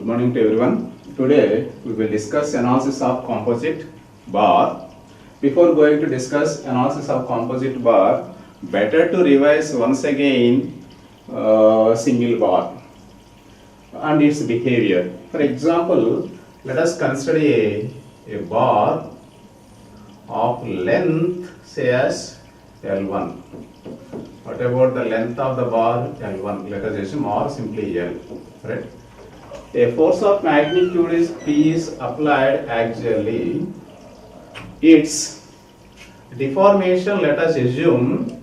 morning to everyone. Today we will discuss analysis of composite bar. Before going to discuss analysis of composite bar, better to revise once again single bar and its behavior. For example, let us consider a bar of length say as L1. What about the length of the bar L1? Let us assume or simply L. Right? A force of magnitude is P is applied axially. Its deformation, let us assume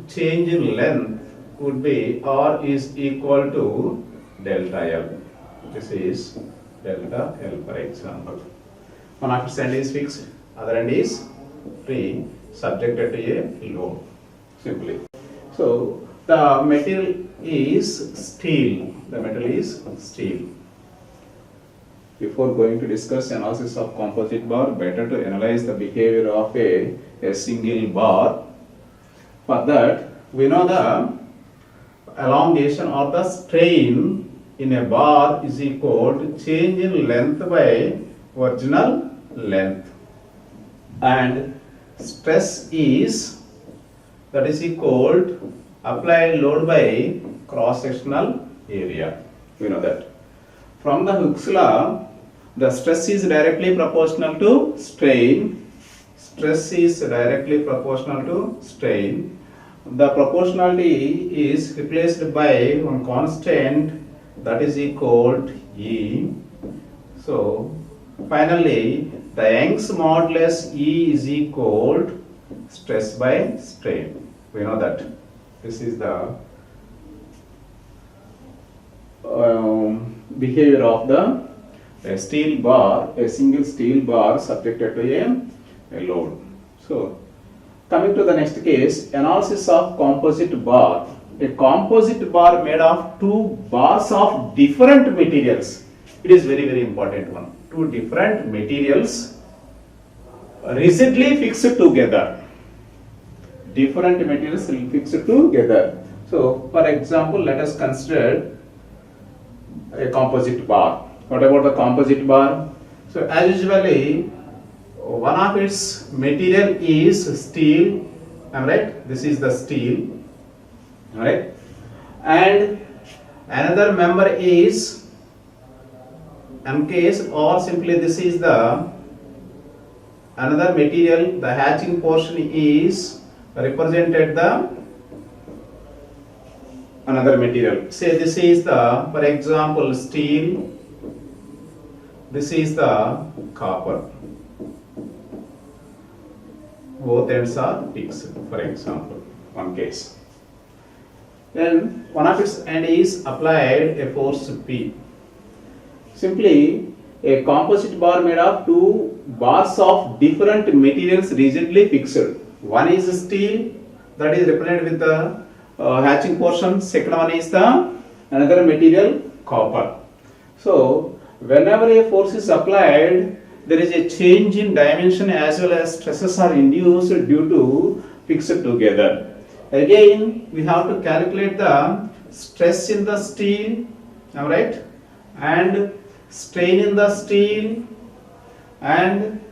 change in length would be R is equal to delta L. This is delta L, for example. One of its end is fixed, other end is free, subjected to a load. Simply. So the material is steel. The metal is steel. Before going to discuss analysis of composite bar, better to analyze the behavior of a single bar. For that, we know the elongation or the strain in a bar is equal to change in length by original length, and stress is that is equal to applied load by cross sectional area. We know that. From the Hooke's law, the stress is directly proportional to strain. Stress is directly proportional to strain. The proportionality is replaced by one constant that is equal to E. So finally, the Young's modulus E is equal to stress by strain. We know that. This is the behavior of the steel bar, a single steel bar subjected to a load. So, coming to the next case, analysis of composite bar. A composite bar made of two bars of different materials. It is very, very important one. Two different materials rigidly fixed together. Different materials fixed together. So, for example, let us consider a composite bar. What about the composite bar? So, as usually, one of its material is steel. Am I right? This is the steel. All right, and another member is encased, or simply this is the another material. The hatching portion is represented the another material. Say this is the, for example, steel. This is the copper. Both ends are fixed, for example, one case. Then one of its end is applied a force P. Simply, a composite bar made of two bars of different materials rigidly fixed. One is steel, that is represented with the hatching portion. Second one is the another material, copper. So, whenever a force is applied, there is a change in dimension as well as stresses are induced due to fixed together. Again, we have to calculate the stress in the steel, alright, and strain in the steel, and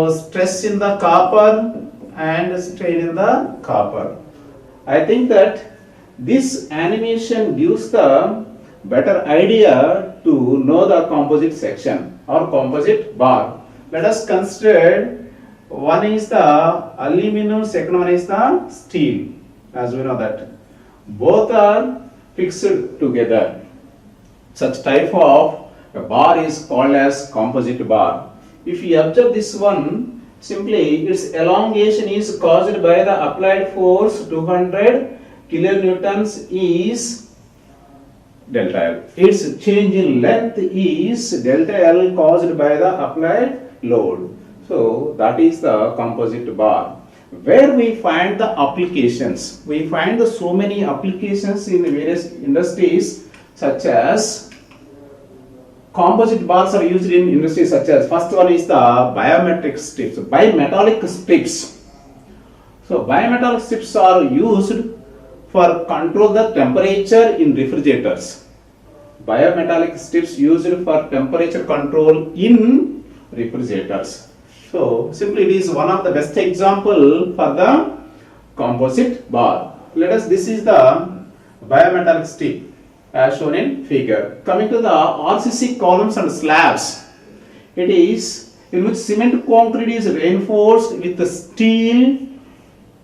stress in the copper, and strain in the copper. I think that this animation gives the better idea to know the composite section or composite bar. Let us consider one is the aluminum, second one is the steel, as we know that. Both are fixed together. Such type of a bar is called as composite bar. If you observe this one, simply its elongation is caused by the applied force 200 kilonewtons is delta L. Its change in length is delta L caused by the applied load. So that is the composite bar. Where we find the applications? We find so many applications in various industries, such as composite bars are used in industries such as, first one is the biometric strips, bimetallic strips. So bimetallic strips are used for control the temperature in refrigerators. Biometallic strips used for temperature control in refrigerators. So simply it is one of the best example for the composite bar. This is the biometallic strip as shown in figure. Coming to the RCC columns and slabs, it is in which cement concrete is reinforced with the steel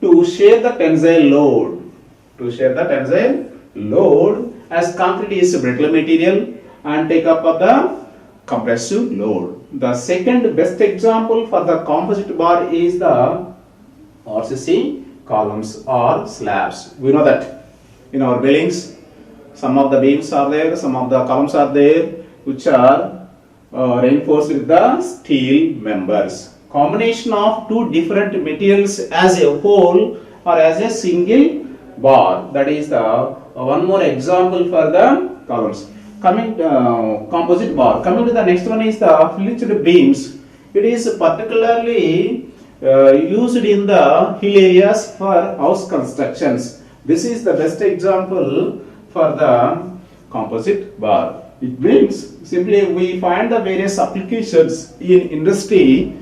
to share the tensile load. To share the tensile load, as concrete is brittle material and take up of the compressive load. The second best example for the composite bar is the RCC columns or slabs. We know that in our buildings, some of the beams are there, some of the columns are there, which are reinforced with the steel members. Combination of two different materials as a whole or as a single bar. That is the one more example for the columns. Coming composite bar. Coming to the next one is the flitched beams. It is particularly used in the hill areas for house constructions. This is the best example for the composite bar. It means simply we find the various applications in industry.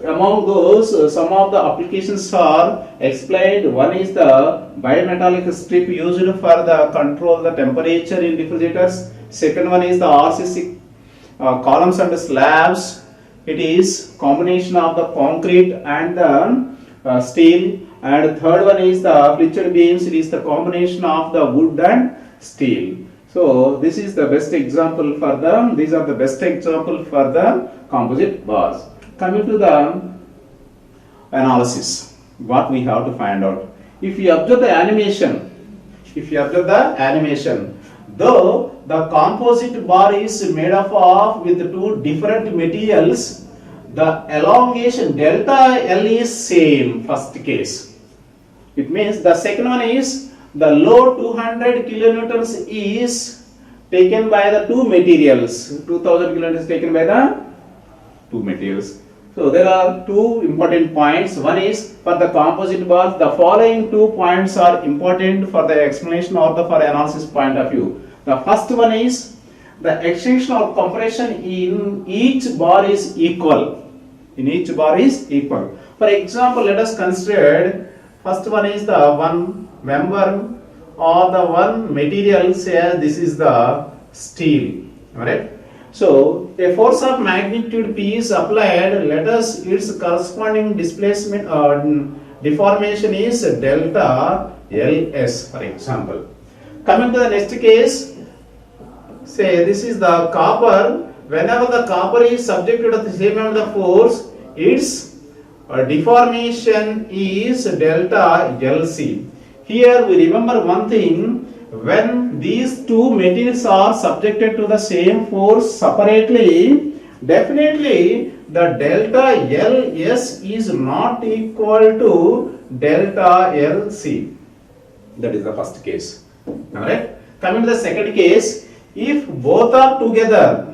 Among those, some of the applications are explained. One is the biometallic strip used for the control the temperature in refrigerators. Second one is the RCC columns and slabs. It is combination of the concrete and the steel. And third one is the flitched beams. It is the combination of the wood and steel. So this is the best example for the. These are the best example for the composite bars. Coming to the analysis, what we have to find out. If you observe the animation, though the composite bar is made up of with two different materials, the elongation delta L is same. First case. It means the second one is the load 200 kilonewtons is taken by the two materials. 2000 kilonewtons taken by the two materials. So there are two important points. One is for the composite bars, the following 2 points are important for the explanation or the for analysis point of view. The first one is the extension or compression in each bar is equal. For example, let us consider first one is the one member or the one material, say this is the steel. Alright. So a force of magnitude P is applied. Let us its corresponding displacement or deformation is delta Ls, for example. Coming to the next case, say this is the copper. Whenever the copper is subjected to the same amount of force, its deformation is delta Lc. Here we remember one thing. When these two materials are subjected to the same force separately, definitely the delta Ls is not equal to delta Lc. That is the first case. Alright. Coming to the second case, if both are together,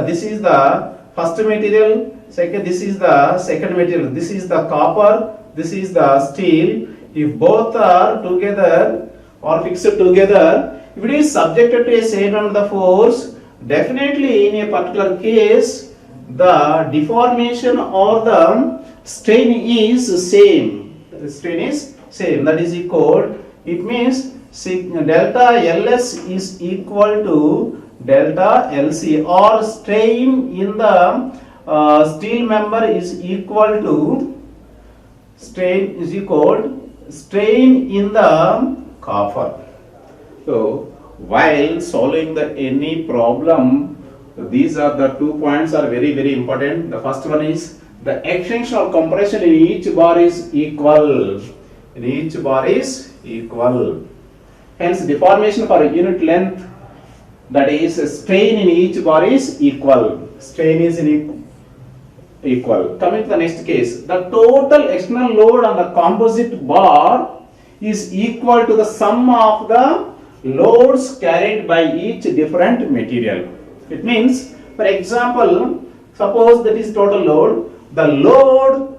this is the first material, this is the second material, this is the copper, this is the steel. If both are together or fixed together, if it is subjected to a same amount of force, definitely in a particular case, the deformation or the strain is same. The strain is same. That is equal. It means delta Ls is equal to delta Lc, or strain in the steel member is equal to strain in the copper. So while solving any problem, these are the 2 points are very important. The first one is the extension or compression in each bar is equal. Hence deformation for a unit length, that is strain in each bar is equal. Coming to the next case, the total external load on the composite bar is equal to the sum of the loads carried by each different material. It means, for example, suppose that is total load. The load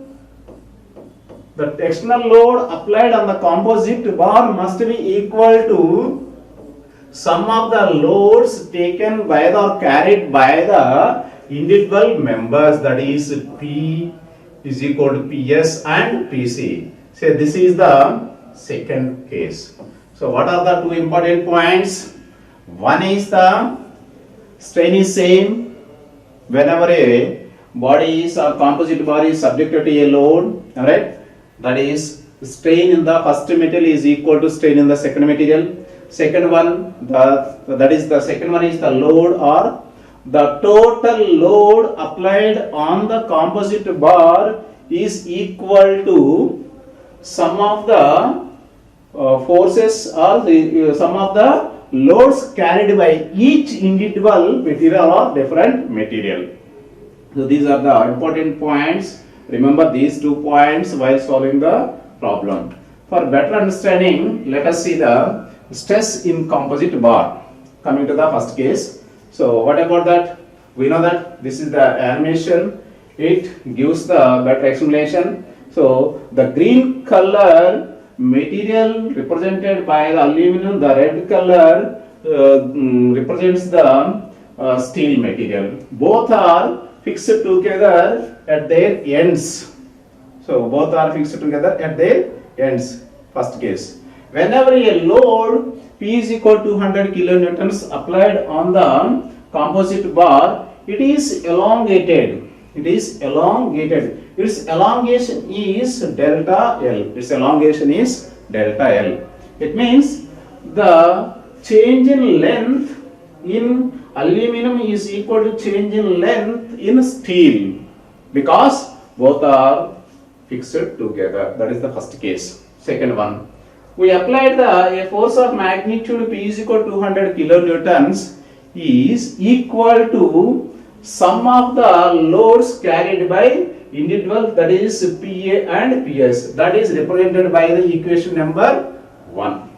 the external load applied on the composite bar must be equal to sum of the loads taken by the or carried by the individual members, that is P is equal to PS and PC. So this is the second case. So what are the two important points? One is the strain is same whenever a body is or composite bar is subjected to a load, alright? That is strain in the first material is equal to strain in the second material. Second one, the second one is the load or the total load applied on the composite bar is equal to sum of the forces or the sum of the loads carried by each individual material or different material. So these are the important points. Remember these 2 points while solving the problem. For better understanding, let us see the stress in composite bar. Coming to the first case. So what about that? We know that this is the animation. It gives the better explanation. So the green color material represented by the aluminum, the red color represents the steel material. Both are fixed together at their ends. So both are fixed together at their ends. First case. Whenever a load P is equal to 200 kilonewtons applied on the composite bar, it is elongated. It is elongated. Its elongation is delta L. Its elongation is delta L. It means the change in length in aluminum is equal to change in length in steel, because both are fixed together. That is the first case. Second one, we applied a force of magnitude P is equal to 200 kilonewtons is equal to sum of the loads carried by individual, that is PA and PS. That is represented by the equation number 1.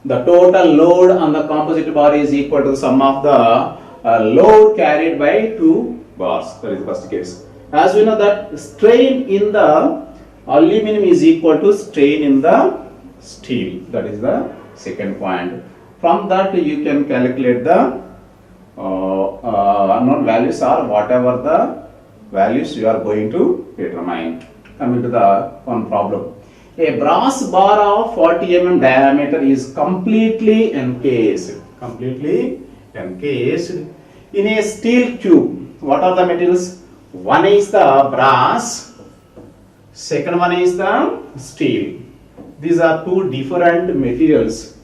The total load on the composite bar is equal to the sum of the load carried by 2 bars. That is the first case. As we know that strain in the aluminum is equal to strain in the steel. That is the second point. From that you can calculate the unknown values or whatever the values you are going to determine. Coming to the one problem. A brass bar of 40 mm diameter is completely encased in a steel tube. What are the materials? One is the brass, second one is the steel. These are two different materials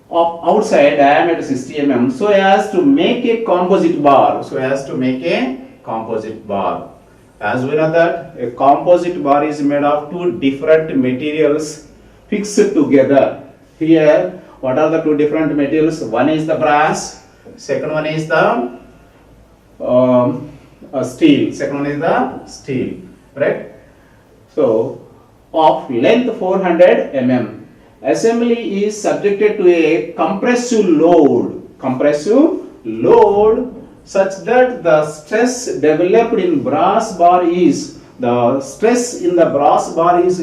of outside diameter 60 mm so as to make a composite bar. As we know that a composite bar is made of two different materials fixed together. Here, what are the two different materials? One is the brass, second one is the steel. Right? So, of length 400 mm, assembly is subjected to a compressive load such that the stress developed in brass bar is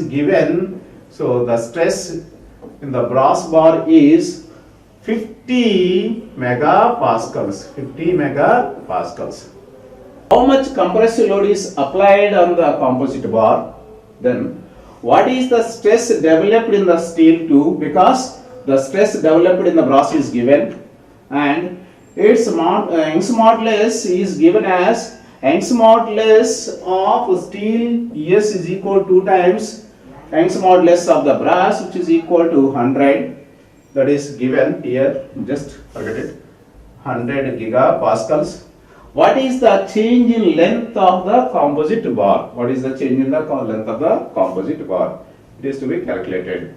given. So the stress in the brass bar is 50 megapascals. How much compressive load is applied on the composite bar? Then what is the stress developed in the steel tube, because the stress developed in the brass is given, and its Young's modulus is given as Young's modulus of steel S is equal to 2 times Young's modulus of the brass, which is equal to 100. That is given here, just forget it, 100 gigapascals. What is the change in length of the composite bar? What is the change in the length of the composite bar? It is to be calculated.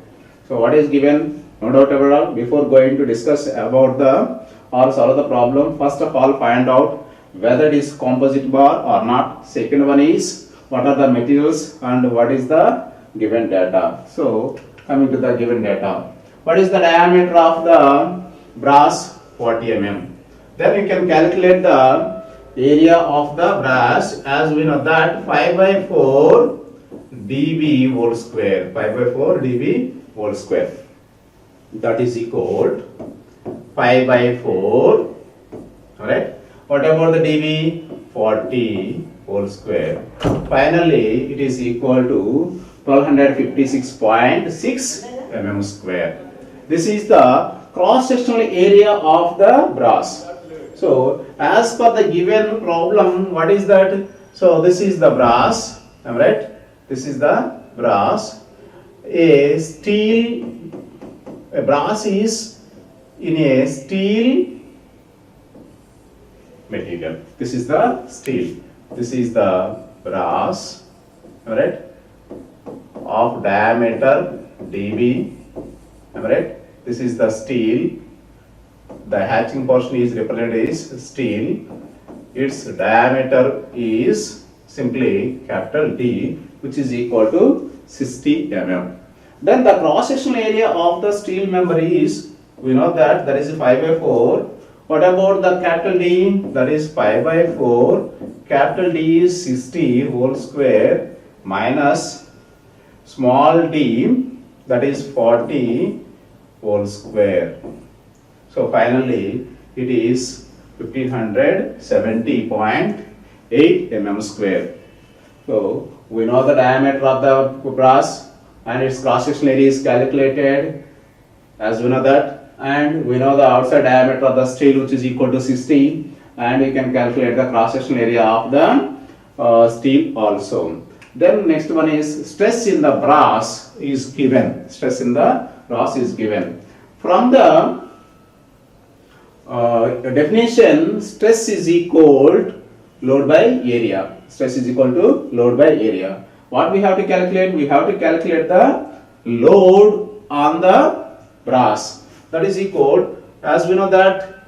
So what is given? No doubt about all. Before going to discuss about the or solve the problem, first of all find out whether it is composite bar or not. Second one is what are the materials and what is the given data. So coming to the given data, what is the diameter of the brass? 40 mm. Then you can calculate the area of the brass. As we know that 5 by 4 dV whole square, pi by 4 dV whole square. That is equal pi by 4. Alright. What about the dV? 40 whole square. Finally, it is equal to 1256.6 mm square. This is the cross-sectional area of the brass. So, as per the given problem, what is that? So, this is the brass. Am I right? This is the brass. A brass is in a steel material. This is the steel. This is the brass, right? Of diameter dV, right? This is the steel. The hatching portion is represented as steel. Its diameter is simply capital D, which is equal to 60 mm. Then the cross-sectional area of the steel member is, we know that is pi by 4. What about the capital D? That is pi by 4. Capital D is 60 whole square minus small d, that is 40 whole square. So finally it is 1570.8 mm square. So we know the diameter of the brass and its cross-sectional area is calculated, as we know that. And we know the outside diameter of the steel, which is equal to 60, and we can calculate the cross-sectional area of the steel also. Then next one is stress in the brass is given. Stress in the brass is given. From the definition, stress is equal to load by area. Stress is equal to load by area. What we have to calculate? We have to calculate the load on the brass. That is equal, as we know that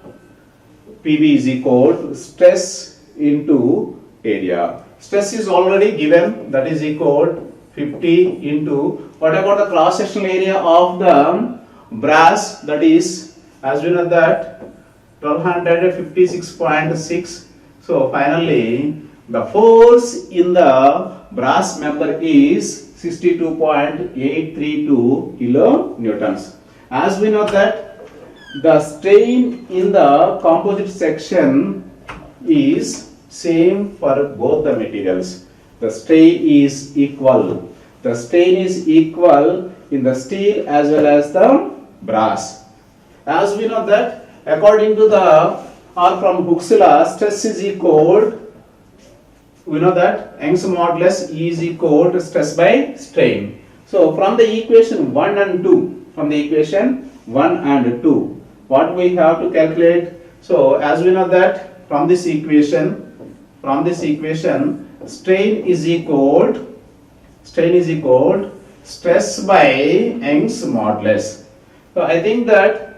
PV is equal to stress into area. Stress is already given, that is equal 50 into, what about the cross-sectional area of the brass? That is, as we know that 1256.6. So finally the force in the brass member is 62.832 kilonewtons. As we know that the strain in the composite section is same for both the materials. The strain is equal. The strain is equal in the steel as well as the brass. As we know that according to the from Hooke's law, stress is equal, we know that Young's modulus is equal to stress by strain. So from the equation 1 and 2, what we have to calculate? So as we know that from this equation, strain is equal stress by Young's modulus. So I think that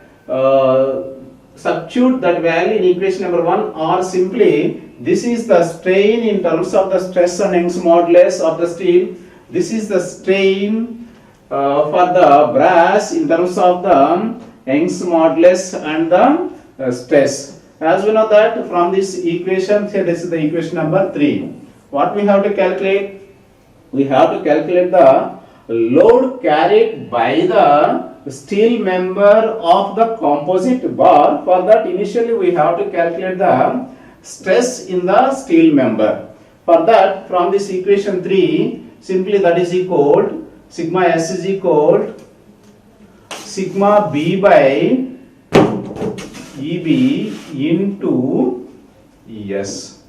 substitute that value in equation number 1, or simply this is the strain in terms of the stress and Young's modulus of the steel. This is the strain for the brass in terms of the Young's modulus and the stress. As we know that from this equation, say this is the equation number 3. What we have to calculate? We have to calculate the load carried by the steel member of the composite bar. For that, initially we have to calculate the stress in the steel member. For that, from this equation 3, simply that is equal, sigma S is equal sigma B by EB into ES.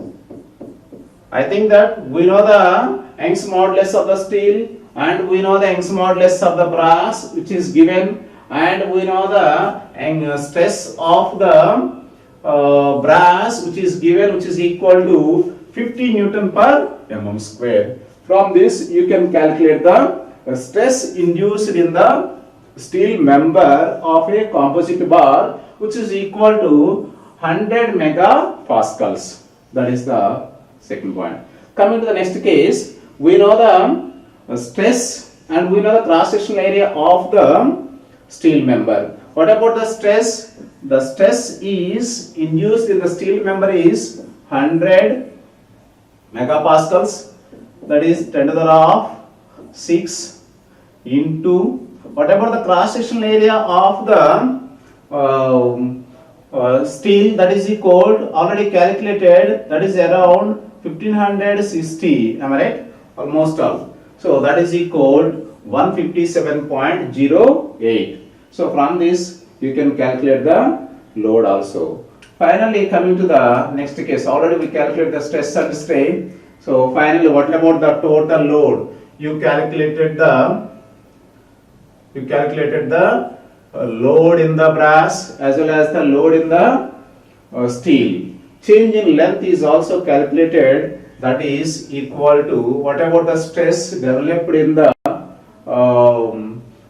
I think that we know the Young's modulus of the steel and we know the Young's modulus of the brass, which is given, and we know the stress of the brass, which is given, which is equal to 50 Newton per mm square. From this you can calculate the stress induced in the steel member of a composite bar, which is equal to 100 megapascals. That is the second point. Coming to the next case, we know the stress and we know the cross-sectional area of the steel member. What about the stress? The stress is induced in the steel member is 100 megapascals, that is 10 to the power of 6 into whatever the cross sectional area of the steel, that is equal already calculated, that is around 1560, am I right? Almost all. So that is equal 157.08. So from this you can calculate the load also. Finally, coming to the next case, already we calculated the stress and strain. So finally, what about the total load? You calculated the load in the brass as well as the load in the steel. Change in length is also calculated, that is equal to whatever the stress developed in the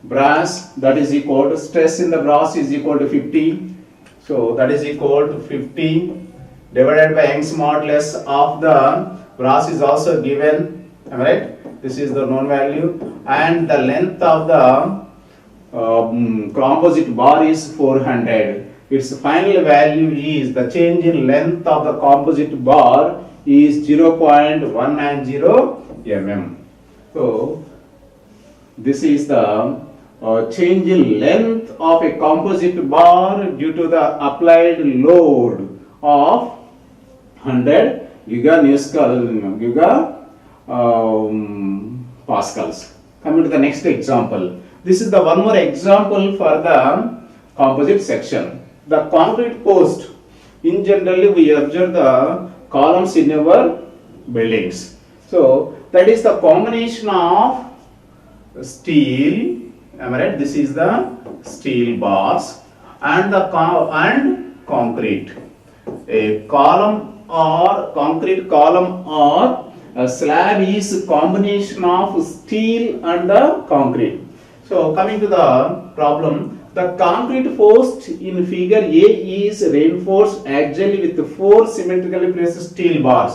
brass, that is equal to stress in the brass is equal to 50. So that is equal to 50 divided by Young's modulus of the brass is also given, am I right? This is the known value, and the length of the composite bar is 400. Its final value is, the change in length of the composite bar is 0.190 mm. So this is the change in length of a composite bar due to the applied load of 100 pascals. Coming to the next example. This is the one more example for the composite section. The concrete post, in generally we observe the columns in our buildings. So that is the combination of steel, am I right? This is the steel bars and the concrete. A column or concrete column or a slab is combination of steel and the concrete. So coming to the problem, the concrete post in figure A is reinforced axially with 4 symmetrically placed steel bars.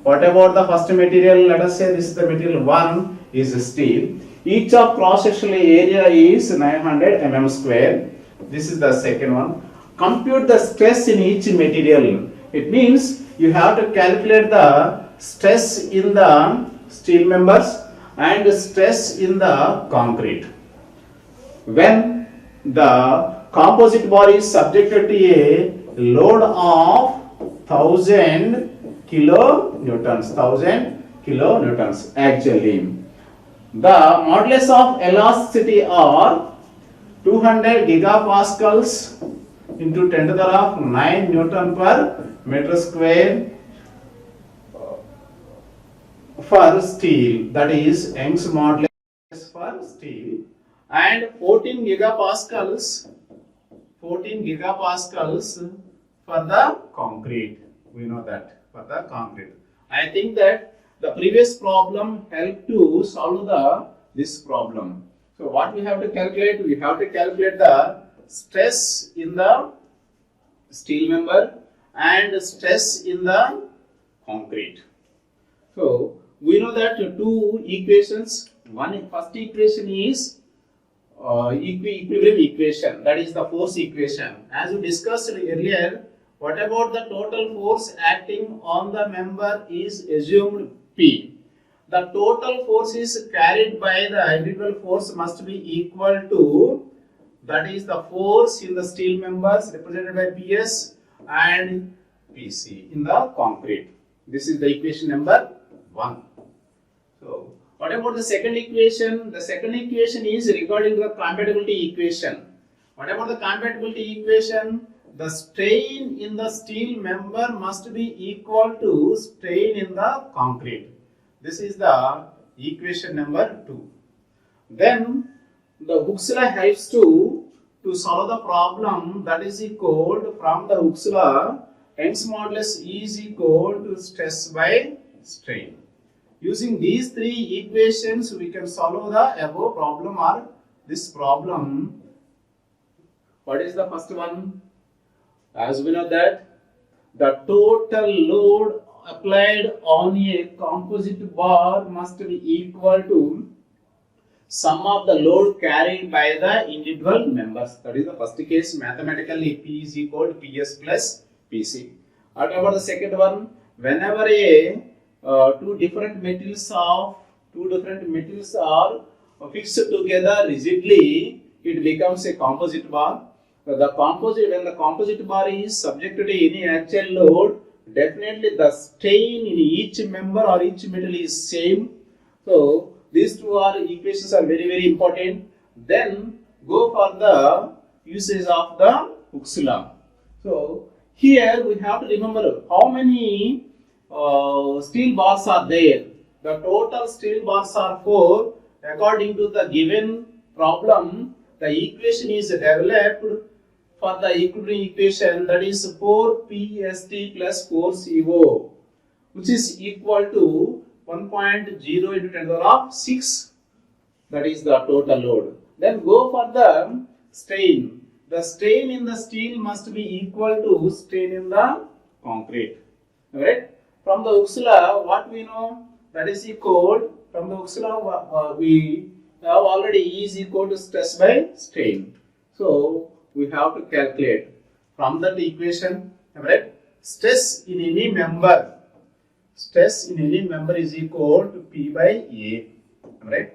What about the first material? Let us say this is the material 1 is steel. Each of cross sectional area is 900 mm square. This is the second one. Compute the stress in each material. It means you have to calculate the stress in the steel members and stress in the concrete. When the composite bar is subjected to a load of 1000 kilonewtons actually, the modulus of elasticity are 200 gigapascals into 10 to the power of 9 Newton per meter square for steel, that is Young's modulus for steel, and 14 gigapascals for the concrete. We know that for the concrete. I think that the previous problem helped to solve this problem. So what we have to calculate? We have to calculate the stress in the steel member and stress in the concrete. So we know that two equations. First equation is equilibrium equation, that is the force equation. As we discussed earlier, what about the total force acting on the member is assumed P. The total force is carried by the individual force must be equal to, that is the force in the steel members represented by PS and PC in the concrete. This is the equation number 1. So what about the second equation? The second equation is regarding the compatibility equation. What about the compatibility equation? The strain in the steel member must be equal to strain in the concrete. This is the equation number 2. Then the Hooke's law helps to solve the problem, that is equal from the Hooke's law, Young's modulus is equal to stress by strain. Using these three equations, we can solve the above problem or this problem. What is the first one? As we know that the total load applied on a composite bar must be equal to sum of the load carried by the individual members. That is the first case. Mathematically, P is equal to PS plus PC. What about the second one? Whenever two different materials of two different metals are fixed together rigidly, it becomes a composite bar. When the composite bar is subjected to any axial load, definitely the strain in each member or each metal is same. So these two equations are very important. Then go for the usage of the Hooke's law. So here we have to remember how many steel bars are there. The total steel bars are 4. According to the given problem, the equation is developed for the equilibrium equation, that is 4PST plus 4CO, which is equal to 1.0 into 10 to the power 6. That is the total load. Then go for the strain. The strain in the steel must be equal to strain in the concrete. Alright? From the Hooke's law, what we know? That is equal, from the Hooke's law, we have already E is equal to stress by strain. So we have to calculate from that equation, right? Stress in any member is equal to P by A, right?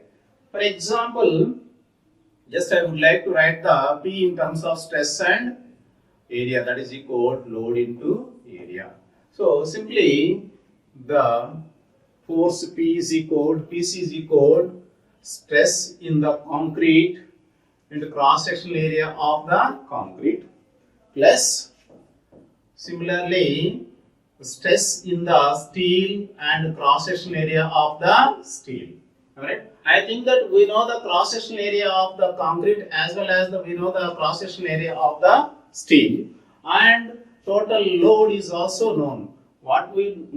For example, just I would like to write the P in terms of stress and area, that is equal to load into area. So simply the force P is equal to PC is equal to stress in the concrete into cross-sectional area of the concrete plus similarly stress in the steel and cross-sectional area of the steel. Alright, I think that we know the cross-sectional area of the concrete as well as we know the cross-sectional area of the steel, and total load is also known. What we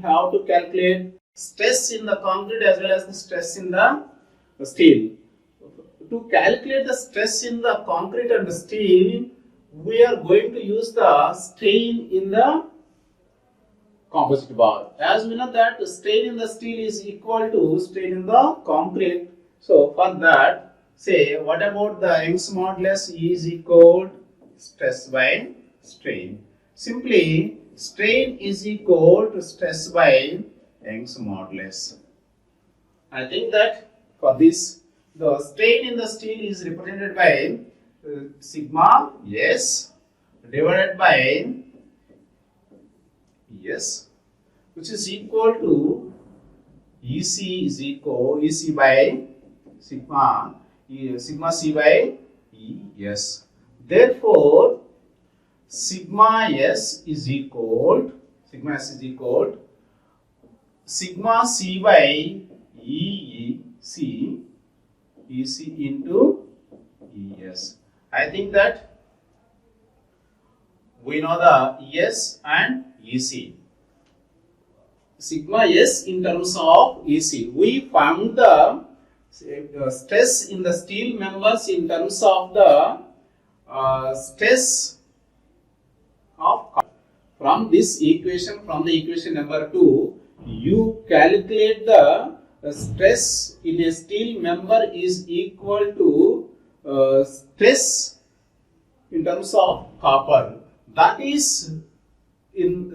have to calculate stress in the concrete as well as the stress in the steel. To calculate the stress in the concrete and the steel, we are going to use the strain in the composite bar. As we know that strain in the steel is equal to strain in the concrete. So for that, say what about the Young's modulus? E is equal to stress by strain. Simply strain is equal to stress by Young's modulus. I think that for this, the strain in the steel is represented by sigma S divided by S, which is equal to EC is equal EC by sigma C by ES. Therefore, sigma S is equal sigma C by EC into ES. I think that we know the ES and EC. Sigma S in terms of EC. We found the stress in the steel members in terms of the stress of. From this equation, from the equation number 2, you calculate the stress in a steel member is equal to stress in terms of copper. That is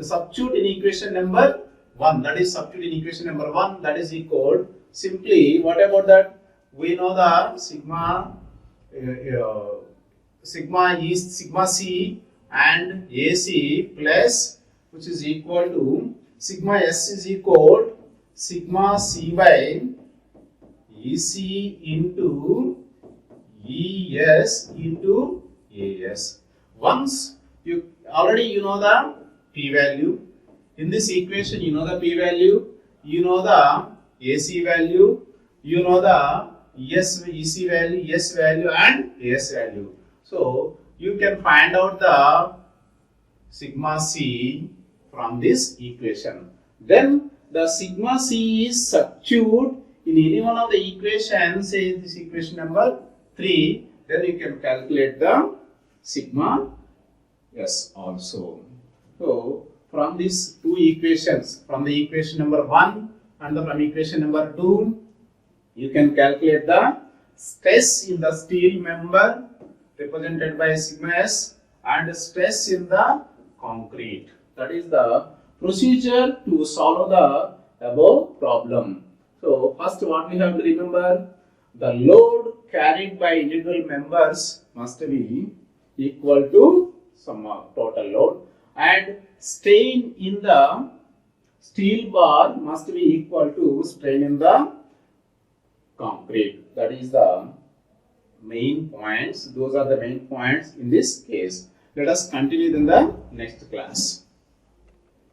substitute in equation number 1. That is substitute in equation number 1. That is equal simply, what about that? We know the sigma C and AC plus, which is equal to sigma S is equal to sigma C by EC into ES into AS. Once you know the P value, in this equation you know the P value, you know the AC value, you know the EC value, S value and AS value. So you can find out the sigma C from this equation. Then the sigma C is substituted in any one of the equations, say this equation number 3, then you can calculate the sigma S also. So from these two equations, from the equation number 1 and from equation number 2, you can calculate the stress in the steel member represented by sigma S and stress in the concrete. That is the procedure to solve the above problem. So first what we have to remember, the load carried by individual members must be equal to sum of total load, and strain in the steel bar must be equal to strain in the concrete. That is the main points. Those are the main points in this case. Let us continue in the next class.